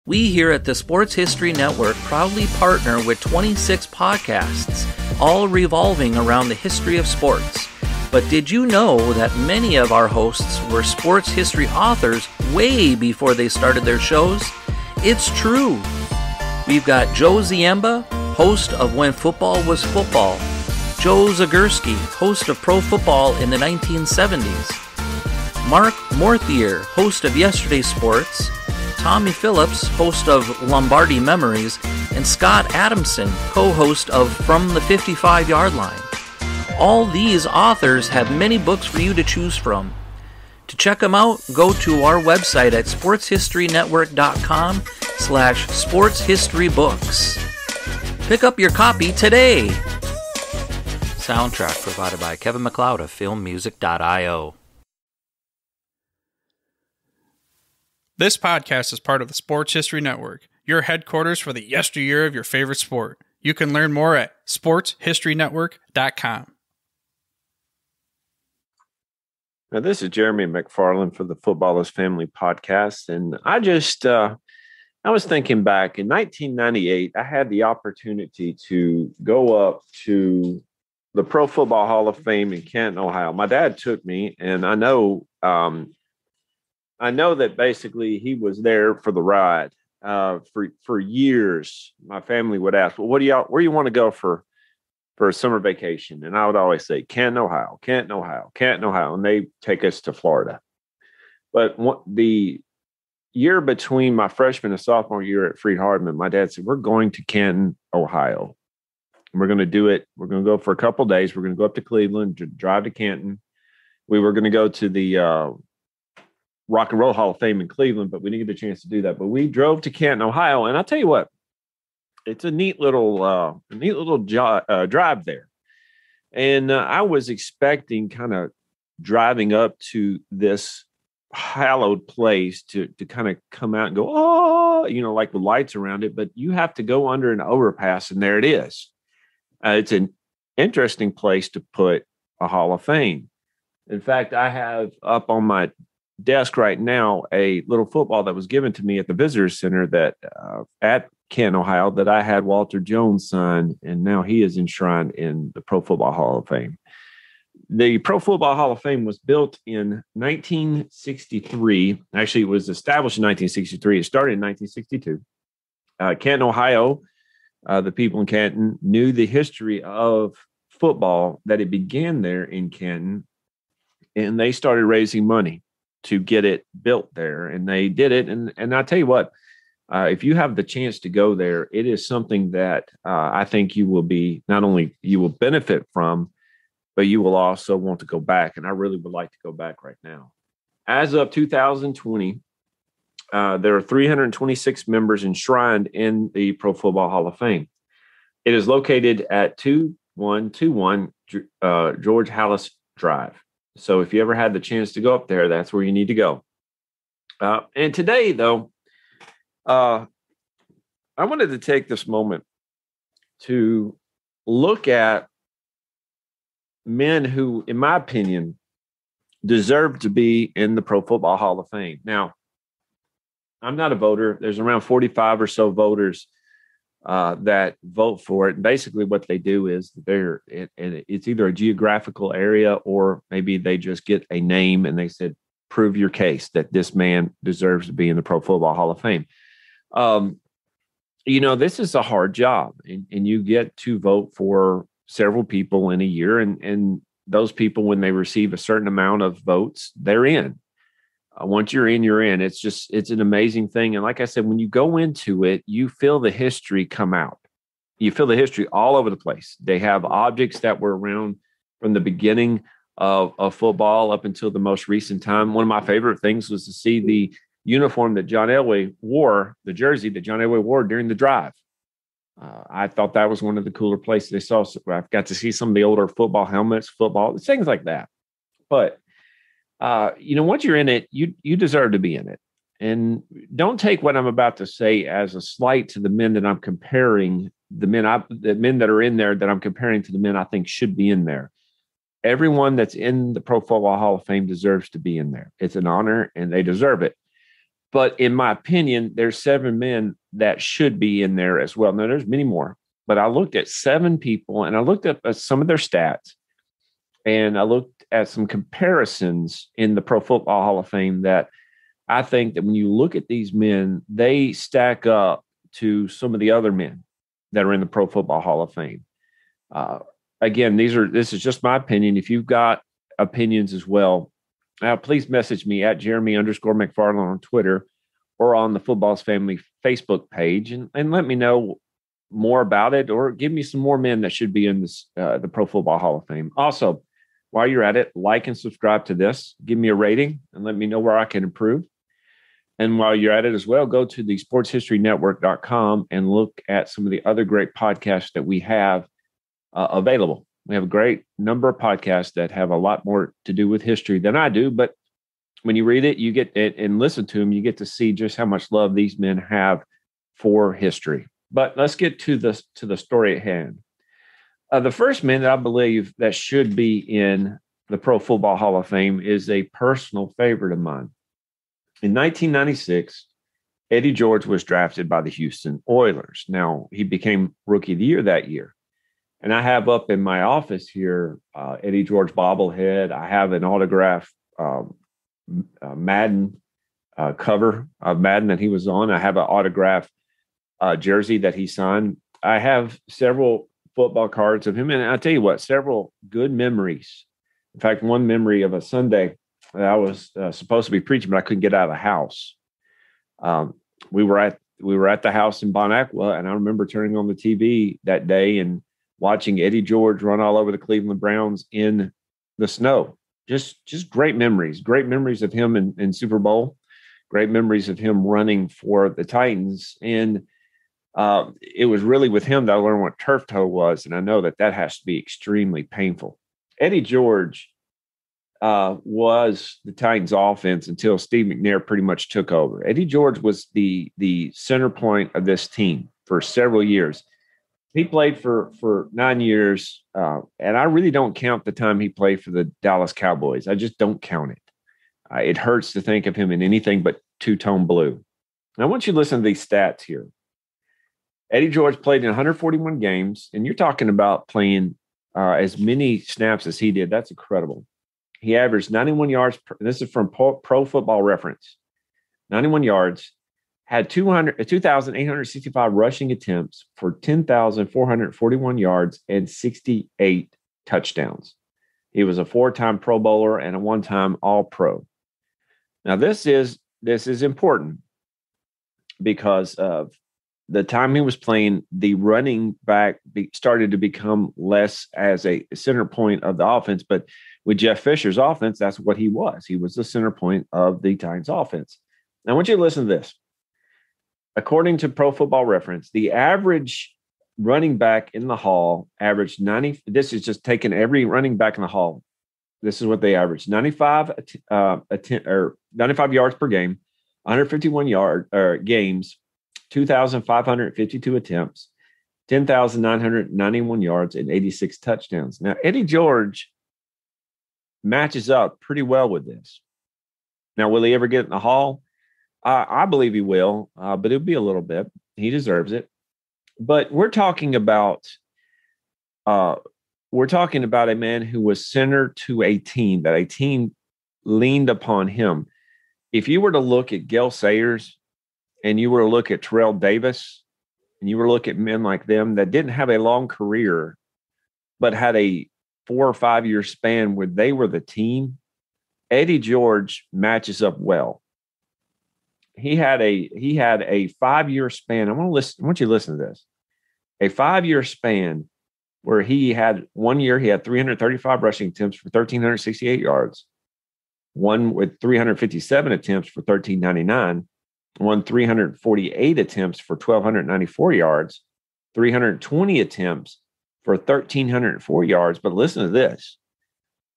We here at the Sports History Network proudly partner with 26 podcasts, all revolving around the history of sports. But did you know that many of our hosts were sports history authors way before they started their shows? It's true. We've got Joe Ziemba, host of When Football Was Football, Joe Zagurski, host of Pro Football in the 1970s, Mark Morthier, host of Yesterday's Sports, Tommy Phillips, host of Lombardi Memories, and Scott Adamson, co-host of From the 55-Yard Line. All these authors have many books for you to choose from. To check them out, go to our website at sportshistorynetwork.com/sportshistorybooks. Pick up your copy today. Soundtrack provided by Kevin MacLeod of filmmusic.io. This podcast is part of the Sports History Network, your headquarters for the yesteryear of your favorite sport. You can learn more at sportshistorynetwork.com. Now, this is Jeremy McFarland for the Footballers Family Podcast, and I was thinking back in 1998, I had the opportunity to go up to the Pro Football Hall of Fame in Canton, Ohio. My dad took me, and I know that basically he was there for the ride. For years, my family would ask, "Well, where do you want to go for a summer vacation?" And I would always say, Canton, Ohio, Canton, Ohio, Canton, Ohio, and they take us to Florida. But the year between my freshman and sophomore year at Freed-Hardeman, my dad said, "We're going to Canton, Ohio. We're going to do it. We're going to go for a couple of days. We're going to go up to Cleveland, drive to Canton. We were going to go to the Rock and Roll Hall of Fame in Cleveland, but we didn't get a chance to do that. But we drove to Canton, Ohio, and I'll tell you what, it's a neat little drive there. And I was expecting kind of driving up to this hallowed place to kind of come out and go, oh, like with lights around it. But you have to go under an overpass, and there it is. It's an interesting place to put a Hall of Fame. In fact, I have up on my desk right now a little football that was given to me at the Visitor Center that at Canton, Ohio, that I had Walter Jones sign, and now he is enshrined in the Pro Football Hall of Fame. The Pro Football Hall of Fame was built in 1963. Actually, it was established in 1963. It started in 1962. Canton, Ohio, the people in Canton knew the history of football, that it began there in Canton, and they started raising money to get it built there, and they did it. And I'll tell you what, if you have the chance to go there, it is something that I think you will benefit from, but you will also want to go back. And I really would like to go back right now. As of 2020, there are 326 members enshrined in the Pro Football Hall of Fame. It is located at 2121 George Hallis Drive. So if you ever had the chance to go up there, that's where you need to go. And today, though, I wanted to take this moment to look at men who, in my opinion, deserve to be in the Pro Football Hall of Fame. Now, I'm not a voter. There's around 45 or so voters that vote for it. And basically what they do is it's either a geographical area, or maybe they just get a name and they said, prove your case that this man deserves to be in the Pro Football Hall of Fame. This is a hard job, and you get to vote for several people in a year. And those people, when they receive a certain amount of votes, they're in. Once you're in, you're in. It's an amazing thing. And like I said, when you go into it, you feel the history come out. You feel the history all over the place. They have objects that were around from the beginning of football up until the most recent time. One of my favorite things was to see the uniform that John Elway wore, the jersey that John Elway wore during the drive. I thought that was one of the cooler places I saw. I've got to see some of the older football helmets, things like that. But once you're in it, you deserve to be in it. And don't take what I'm about to say as a slight to the men that I'm comparing, the men that are in there that I'm comparing to the men I think should be in there. Everyone that's in the Pro Football Hall of Fame deserves to be in there. It's an honor, and they deserve it. But in my opinion, there's 7 men that should be in there as well. Now, there's many more, but I looked at 7 people and I looked at some of their stats and I looked at some comparisons in the Pro Football Hall of Fame that I think that when you look at these men, they stack up to some of the other men that are in the Pro Football Hall of Fame. Again, this is just my opinion. If you've got opinions as well, please message me at Jeremy_McFarland on Twitter or on the Football's Family Facebook page and let me know more about it, or give me some more men that should be in this the Pro Football Hall of Fame. Also, while you're at it, like and subscribe to this. Give me a rating and let me know where I can improve. And while you're at it as well, go to the sportshistorynetwork.com and look at some of the other great podcasts that we have available. We have a great number of podcasts that have a lot more to do with history than I do. But when you read it, you get it and listen to them, you get to see just how much love these men have for history. But let's get to the story at hand. The first man that I believe that should be in the Pro Football Hall of Fame is a personal favorite of mine. In 1996, Eddie George was drafted by the Houston Oilers. Now, he became Rookie of the Year that year. And I have up in my office here Eddie George bobblehead. I have an autograph Madden cover of Madden that he was on. I have an autograph jersey that he signed. I have several football cards of him. And I'll tell you what, several good memories. In fact, one memory of a Sunday that I was supposed to be preaching, but I couldn't get out of the house. We were at the house in Bon Aqua, and I remember turning on the TV that day and watching Eddie George run all over the Cleveland Browns in the snow. Just great memories of him in Super Bowl, great memories of him running for the Titans. And it was really with him that I learned what turf toe was. And I know that has to be extremely painful. Eddie George was the Titans offense until Steve McNair pretty much took over. Eddie George was the center point of this team for several years. He played for 9 years, and I really don't count the time he played for the Dallas Cowboys. I just don't count it. It hurts to think of him in anything but two-tone blue. Now, I want you to listen to these stats here. Eddie George played in 141 games, and you're talking about playing as many snaps as he did. That's incredible. He averaged 91 yards. This is from Pro Football Reference. 91 yards. Had 2,865 rushing attempts for 10,441 yards and 68 touchdowns. He was a 4-time Pro Bowler and a 1-time All-Pro. Now, this is important because of the time he was playing. The running back started to become less as a center point of the offense, but with Jeff Fisher's offense, that's what he was. He was the center point of the Titans offense. Now, I want you to listen to this. According to Pro Football Reference, the average running back in the Hall averaged 90. This is just taking every running back in the Hall. This is what they averaged: 95 yards per game, 151 games, 2,552 attempts, 10,991 yards, and 86 touchdowns. Now, Eddie George matches up pretty well with this. Now, will he ever get in the Hall? I believe he will, but it'll be a little bit. He deserves it. But we're talking about a man who was center to a team, that a team leaned upon him. If you were to look at Gale Sayers and you were to look at Terrell Davis and you were to look at men like them that didn't have a long career but had a 4 or 5 year span where they were the team, Eddie George matches up well. He had a 5-year span. I want you to listen to this. A 5-year span where he had 1 year, he had 335 rushing attempts for 1,368 yards. One with 357 attempts for 1,399. One 348 attempts for 1,294 yards. 320 attempts for 1,304 yards. But listen to this.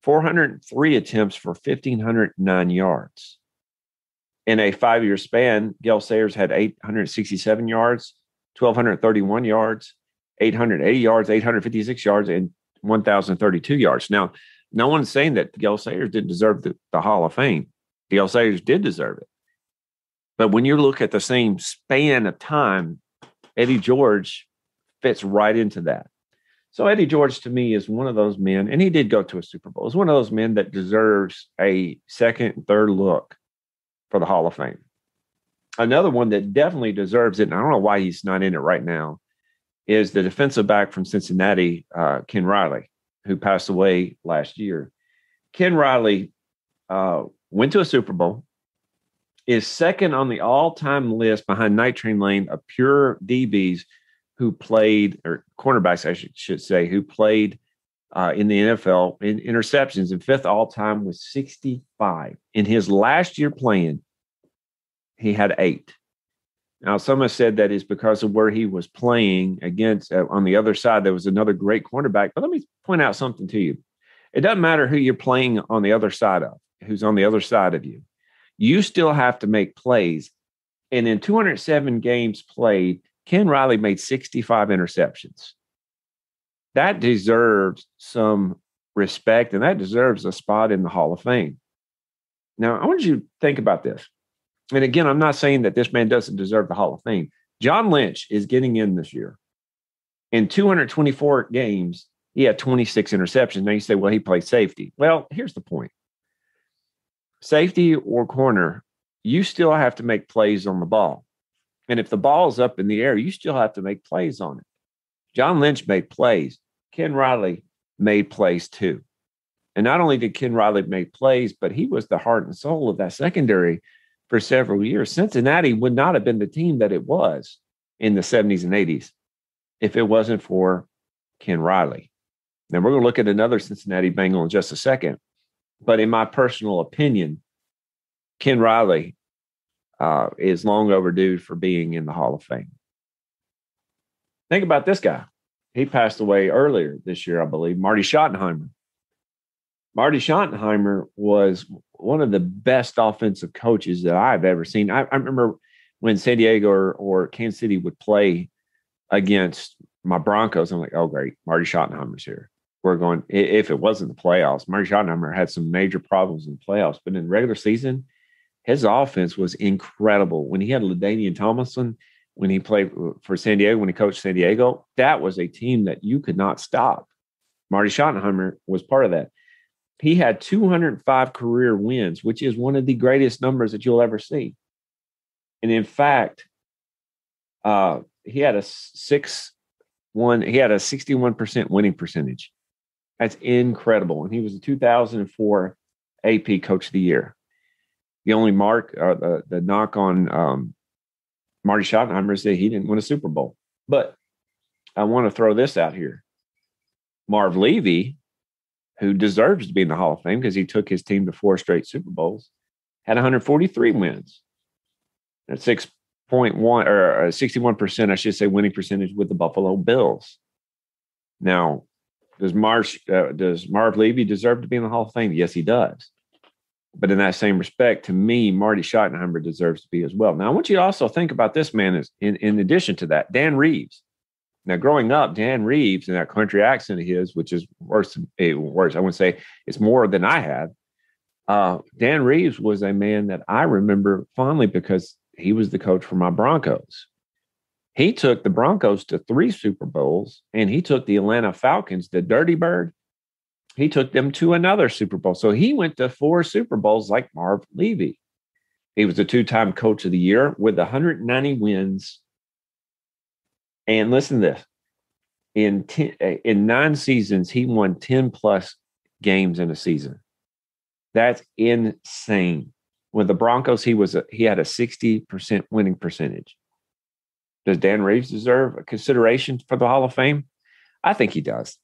403 attempts for 1,509 yards. In a 5-year span, Gale Sayers had 867 yards, 1,231 yards, 880 yards, 856 yards, and 1,032 yards. Now, no one's saying that Gale Sayers didn't deserve the Hall of Fame. Gale Sayers did deserve it. But when you look at the same span of time, Eddie George fits right into that. So Eddie George, to me, is one of those men, and he did go to a Super Bowl, is one of those men that deserves a second and third look for the Hall of Fame. Another one that definitely deserves it, and I don't know why he's not in it right now, is the defensive back from Cincinnati, Ken Riley, who passed away last year. Ken Riley went to a Super Bowl, is second on the all-time list behind Night Train Lane of pure DBs who played, or cornerbacks, I should say, who played in the NFL in interceptions, and fifth all-time with 65. In his last year playing, he had 8. Now, some have said that is because of where he was playing against. On the other side, there was another great cornerback. But let me point out something to you. It doesn't matter who you're playing on the other side of, who's on the other side of you. You still have to make plays. And in 207 games played, Ken Riley made 65 interceptions. That deserves some respect, and that deserves a spot in the Hall of Fame. Now, I want you to think about this. And again, I'm not saying that this man doesn't deserve the Hall of Fame. John Lynch is getting in this year. In 224 games, he had 26 interceptions. Now you say, well, he played safety. Well, here's the point. Safety or corner, you still have to make plays on the ball. And if the ball is up in the air, you still have to make plays on it. John Lynch made plays. Ken Riley made plays too. And not only did Ken Riley make plays, but he was the heart and soul of that secondary for several years. Cincinnati would not have been the team that it was in the 70s and 80s if it wasn't for Ken Riley. Now, we're going to look at another Cincinnati Bengal in just a second. But in my personal opinion, Ken Riley is long overdue for being in the Hall of Fame. Think about this guy. He passed away earlier this year, I believe, Marty Schottenheimer. Marty Schottenheimer was one of the best offensive coaches that I've ever seen. I remember when San Diego or Kansas City would play against my Broncos, I'm like, oh, great, Marty Schottenheimer's here. We're going, if it wasn't the playoffs, Marty Schottenheimer had some major problems in the playoffs, but in the regular season, his offense was incredible. When he had LaDainian Tomlinson, when he played for San Diego, when he coached San Diego, that was a team that you could not stop. Marty Schottenheimer was part of that. He had 205 career wins, which is one of the greatest numbers that you'll ever see. And in fact, he had a 61% winning percentage. That's incredible. And he was the 2004 AP Coach of the Year. The only the knock on Marty Schottenheimer is that he didn't win a Super Bowl. But I want to throw this out here. Marv Levy, who deserves to be in the Hall of Fame because he took his team to 4 straight Super Bowls, had 143 wins. That's 6.1 or 61%, I should say, winning percentage with the Buffalo Bills. Now, does Marv Levy deserve to be in the Hall of Fame? Yes, he does. But in that same respect, to me, Marty Schottenheimer deserves to be as well. Now, I want you to also think about this man as in addition to that, Dan Reeves. Now, growing up, Dan Reeves and that country accent of his, which is worse, I wouldn't say it's more than I had. Dan Reeves was a man that I remember fondly because he was the coach for my Broncos. He took the Broncos to 3 Super Bowls, and he took the Atlanta Falcons, the Dirty Bird. He took them to another Super Bowl. So he went to 4 Super Bowls like Marv Levy. He was a 2-time Coach of the Year with 190 wins. And listen to this. In 9 seasons, he won 10-plus games in a season. That's insane. With the Broncos, he had a 60% winning percentage. Does Dan Reeves deserve a consideration for the Hall of Fame? I think he does.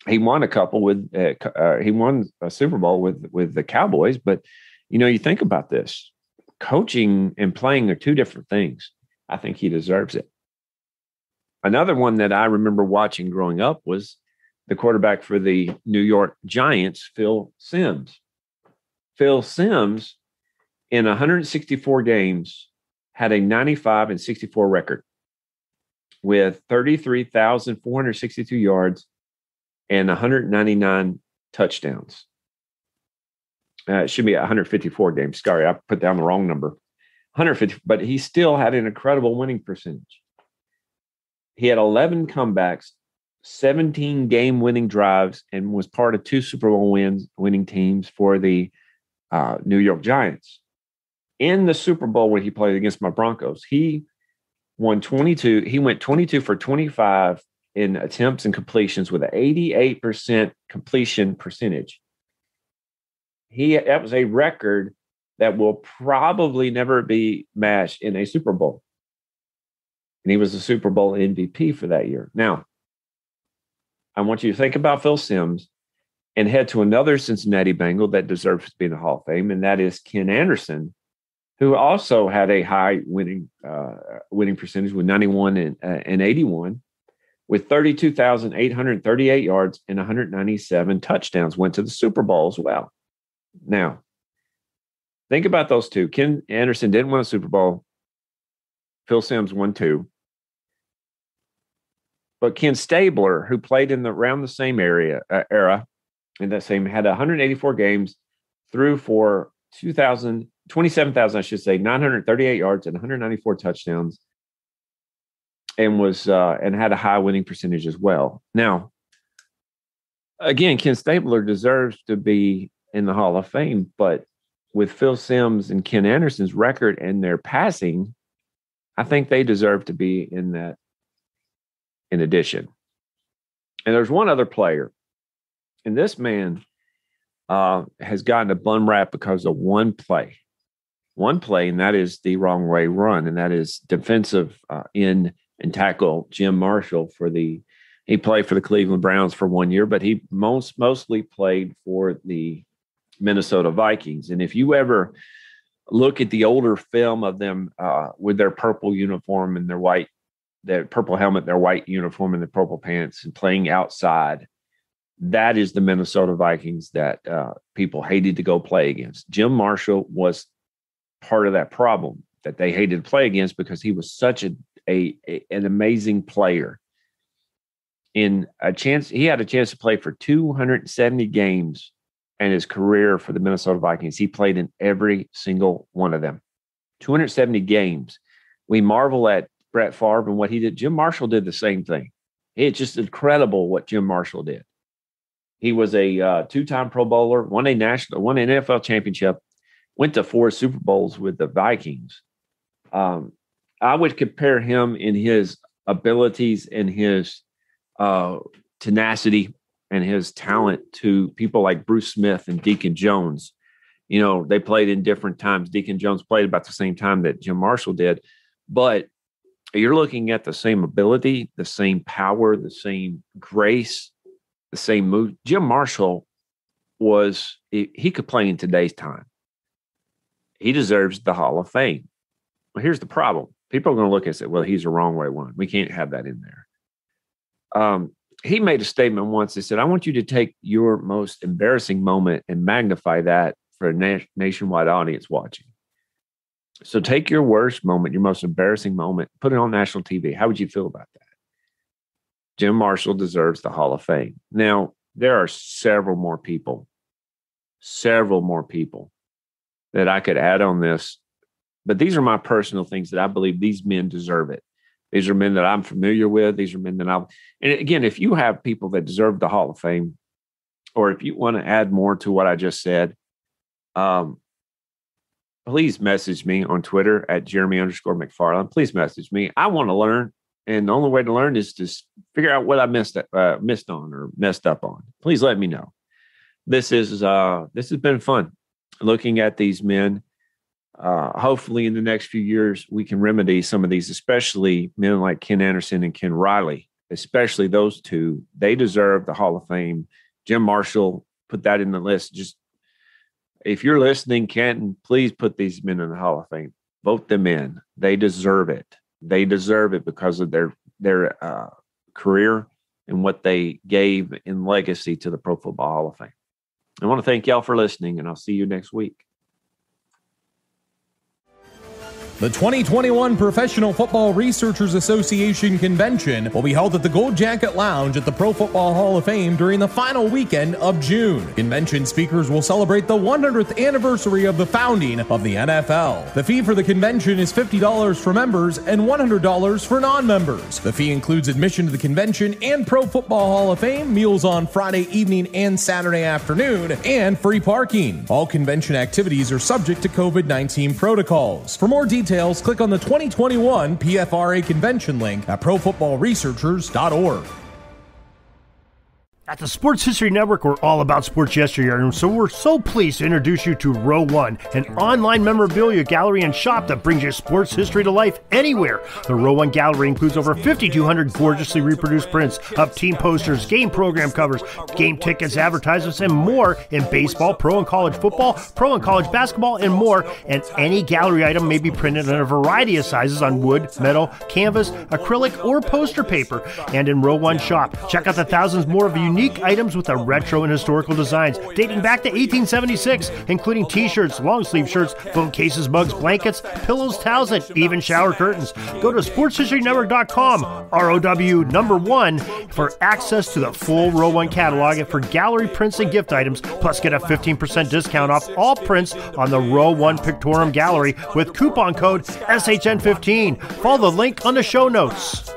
He won a couple with he won a Super Bowl with the Cowboys, but you think about this. Coaching and playing are 2 different things. I think he deserves it. Another one that I remember watching growing up was the quarterback for the New York Giants, Phil Simms. Phil Simms, in 164 games, had a 95-64 record with 33,462 yards and 199 touchdowns. It should be 154 games. Sorry, I put down the wrong number. 150, but he still had an incredible winning percentage. He had 11 comebacks, 17 game-winning drives, and was part of 2 Super Bowl winning teams for the New York Giants. In the Super Bowl when he played against my Broncos, he won 22. He went 22 for 25 in attempts and completions with an 88% completion percentage. That was a record that will probably never be matched in a Super Bowl. And he was the Super Bowl MVP for that year. Now, I want you to think about Phil Simms and head to another Cincinnati Bengal that deserves to be in the Hall of Fame, and that is Ken Anderson, who also had a high winning percentage with 91 and 81, with 32,838 yards and 197 touchdowns, went to the Super Bowl as well. Now, think about those two. Ken Anderson didn't win a Super Bowl. Phil Simms won 2. But Ken Stabler, who played around the same era, in that same, had 184 games, threw for 27,000, I should say, 938 yards and 194 touchdowns, and had a high winning percentage as well. Now, again, Ken Stabler deserves to be in the Hall of Fame, but with Phil Simms and Ken Anderson's record and their passing, I think they deserve to be in that in addition. And there's one other player, and this man has gotten a bum rap because of one play, and that is the wrong way run, and that is defensive end and tackle Jim Marshall he played for the Cleveland Browns for 1 year, but he mostly played for the Minnesota Vikings. And if you ever look at the older film of them with their purple uniform and their purple helmet, their white uniform and the purple pants and playing outside, that is the Minnesota Vikings that people hated to go play against. Jim Marshall was part of that problem that they hated to play against because he was such an amazing player. He had a chance to play for 270 games in his career for the Minnesota Vikings. He played in every single one of them. 270 games. We marvel at Brett Favre and what he did. Jim Marshall did the same thing. It's just incredible what Jim Marshall did. He was a 2-time Pro Bowler, won an NFL championship, went to 4 Super Bowls with the Vikings. I would compare him in his abilities and his tenacity and his talent to people like Bruce Smith and Deacon Jones. You know, they played in different times. Deacon Jones played about the same time that Jim Marshall did, but you're looking at the same ability, the same power, the same grace, the same move. Jim Marshall he could play in today's time. He deserves the Hall of Fame. Well, here's the problem. People are going to look and say, well, he's a wrong way one. We can't have that in there. He made a statement once. He said, I want you to take your most embarrassing moment and magnify that for a nationwide audience watching. So take your worst moment, your most embarrassing moment, put it on national TV. How would you feel about that? Jim Marshall deserves the Hall of Fame. Now, there are several more people that I could add on this, but these are my personal things that I believe these men deserve it. These are men that I'm familiar with. These are men that and again, if you have people that deserve the Hall of Fame, or if you want to add more to what I just said, please message me on Twitter at Jeremy_McFarland. Please message me. I want to learn. And the only way to learn is to figure out what I missed on or messed up on. Please let me know. This has been fun looking at these men. Hopefully in the next few years, we can remedy some of these, especially men like Ken Anderson and Ken Riley, especially those two. They deserve the Hall of Fame. Jim Marshall, put that in the list. Just if you're listening, Canton, please put these men in the Hall of Fame. Vote them in. They deserve it. They deserve it because of their career and what they gave in legacy to the Pro Football Hall of Fame. I want to thank y'all for listening, and I'll see you next week. The 2021 Professional Football Researchers Association Convention will be held at the Gold Jacket Lounge at the Pro Football Hall of Fame during the final weekend of June. Convention speakers will celebrate the 100th anniversary of the founding of the NFL. The fee for the convention is $50 for members and $100 for non-members. The fee includes admission to the convention and Pro Football Hall of Fame, meals on Friday evening and Saturday afternoon, and free parking. All convention activities are subject to COVID-19 protocols. For more details, click on the 2021 PFRA convention link at profootballresearchers.org. At the Sports History Network, we're all about sports yesteryear, and so we're so pleased to introduce you to Row One, an online memorabilia gallery and shop that brings your sports history to life anywhere. The Row One gallery includes over 5,200 gorgeously reproduced prints of team posters, game program covers, game tickets, advertisements, and more in baseball, pro and college football, pro and college basketball, and more. And any gallery item may be printed in a variety of sizes on wood, metal, canvas, acrylic, or poster paper. And in Row One shop, check out the thousands more of unique items with the retro and historical designs dating back to 1876, including t-shirts, long sleeve shirts, phone cases, mugs, blankets, pillows, towels, and even shower curtains. Go to sportshistorynetwork.com, ROW1, for access to the full Row One catalog and for gallery prints and gift items, plus get a 15% discount off all prints on the Row One Pictorium Gallery with coupon code SHN15. Follow the link on the show notes.